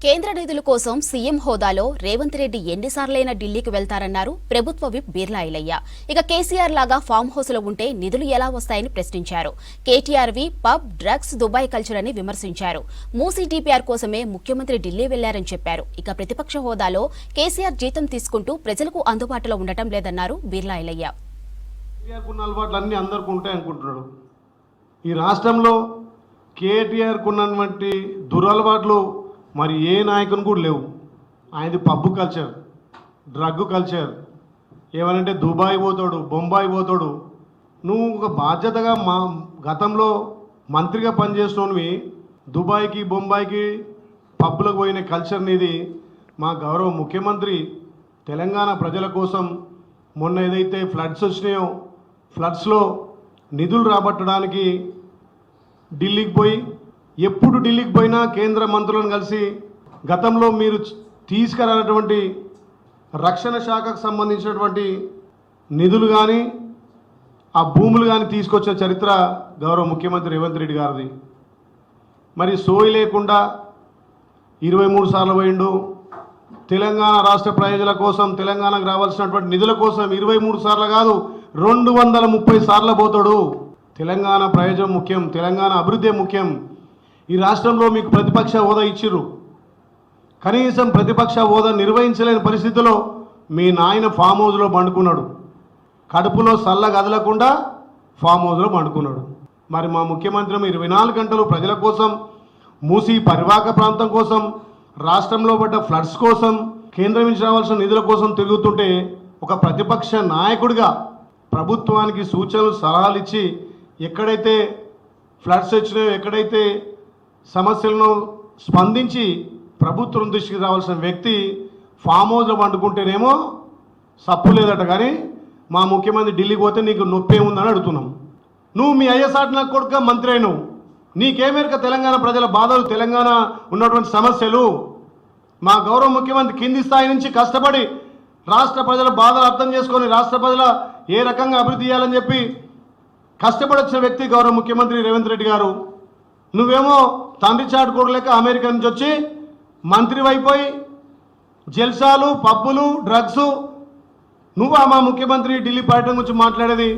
కేంద్ర నిధుల కోసం సీఎం హోదాలో రేవంత్ రెడ్డి ఎన్నిసార్లైనా ఢిల్లీకి వెళ్తారన్నారు ప్రభుత్వ విప్ బిర్లా ఐలయ్య. ఇక కేసీఆర్ లాగా ఫామ్ హౌస్ లో ఉంటే నిధులు ఎలా వస్తాయని ప్రశ్నించారు. కేటీఆర్వి పబ్, డ్రగ్స్, దుబాయ్ కల్చర్ అని విమర్శించారు. మూసీ డీపీఆర్ కోసమే ముఖ్యమంత్రి ఢిల్లీ వెళ్లారని చెప్పారు. ఇక ప్రతిపక్ష హోదాలో కేసీఆర్ జీతం తీసుకుంటూ ప్రజలకు అందుబాటులో ఉండటం లేదన్నారు బిర్లా ఐలయ్య. ఈ రాష్ట్రంలో కేటీఆర్ కున్నటువంటి దురలవాట్లు మరి ఏ నాయకుని కూడా లేవు. ఆయనది పబ్బు కల్చర్, డ్రగ్ కల్చర్, ఏమనంటే దుబాయ్ పోతాడు, బొంబాయి పోతాడు. నువ్వు ఒక బాధ్యతగా గతంలో మంత్రిగా పనిచేసినవి దుబాయ్కి బొంబాయికి పబ్బులకు పోయిన కల్చర్ నీది. మా గౌరవ ముఖ్యమంత్రి తెలంగాణ ప్రజల కోసం మొన్న ఏదైతే ఫ్లడ్స్ వచ్చినాయో ఫ్లడ్స్లో నిధులు రాబట్టడానికి ఢిల్లీకి పోయి, ఎప్పుడు ఢిల్లీకి పోయినా కేంద్ర మంత్రులను కలిసి గతంలో మీరు తీసుకురానటువంటి రక్షణ శాఖకు సంబంధించినటువంటి నిధులు కానీ ఆ భూములు కానీ తీసుకొచ్చిన చరిత్ర గౌరవ ముఖ్యమంత్రి రేవంత్ రెడ్డి గారిది. మరి సోయి లేకుండా 23 సార్లు పోయిండు. తెలంగాణ రాష్ట్ర ప్రయోజనాల కోసం, తెలంగాణకు రావాల్సినటువంటి నిధుల కోసం 23 సార్లు కాదు 230 సార్లు పోతాడు. తెలంగాణ ప్రయోజనం ముఖ్యం, తెలంగాణ అభివృద్ధి ముఖ్యం. ఈ రాష్ట్రంలో మీకు ప్రతిపక్ష హోదా ఇచ్చిర్రు, కనీసం ప్రతిపక్ష హోదా నిర్వహించలేని పరిస్థితిలో మీ నాయన ఫామ్ హౌస్లో పండుకున్నాడు. కడుపులో సల్ల కదలకుండా ఫామ్ హౌస్లో పండుకున్నాడు. మరి మా ముఖ్యమంత్రి 24 గంటలు ప్రజల కోసం, మూసీ పరివాహక ప్రాంతం కోసం, రాష్ట్రంలో పడ్డ ఫ్లడ్స్ కోసం, కేంద్రం నుంచి రావాల్సిన నిధుల కోసం తిరుగుతుంటే ఒక ప్రతిపక్ష నాయకుడిగా ప్రభుత్వానికి సూచనలు సలహాలు ఇచ్చి ఎక్కడైతే ఫ్లడ్స్ వచ్చినాయో, ఎక్కడైతే సమస్యలను స్పందించి ప్రభుత్వం దృష్టికి రావాల్సిన వ్యక్తి ఫామ్ హౌస్లో వండుకుంటేనేమో సప్పు లేదట. కానీ మా ముఖ్యమంత్రి ఢిల్లీకి పోతే నీకు నొప్పి ఏముందని అడుగుతున్నాం. నువ్వు మీ అయ్యసాటి నాకు కొడుక మంత్రి అయినవు, నీకేమేరక తెలంగాణ ప్రజల బాధలు, తెలంగాణ ఉన్నటువంటి సమస్యలు. మా గౌరవ ముఖ్యమంత్రి కింది స్థాయి నుంచి కష్టపడి రాష్ట్ర ప్రజల బాధలు అర్థం చేసుకొని రాష్ట్ర ప్రజల ఏ రకంగా అభివృద్ధి చేయాలని చెప్పి కష్టపడి వచ్చిన వ్యక్తి గౌరవ ముఖ్యమంత్రి రేవంత్ రెడ్డి గారు. నువ్వేమో తండ్రి చాటు కొడలేక అమెరికా నుంచి వచ్చి మంత్రి అయిపోయి జల్సాలు, పబ్బులు, డ్రగ్స్. నువ్వు మా ముఖ్యమంత్రి ఢిల్లీ పర్యటన గురించి మాట్లాడేది?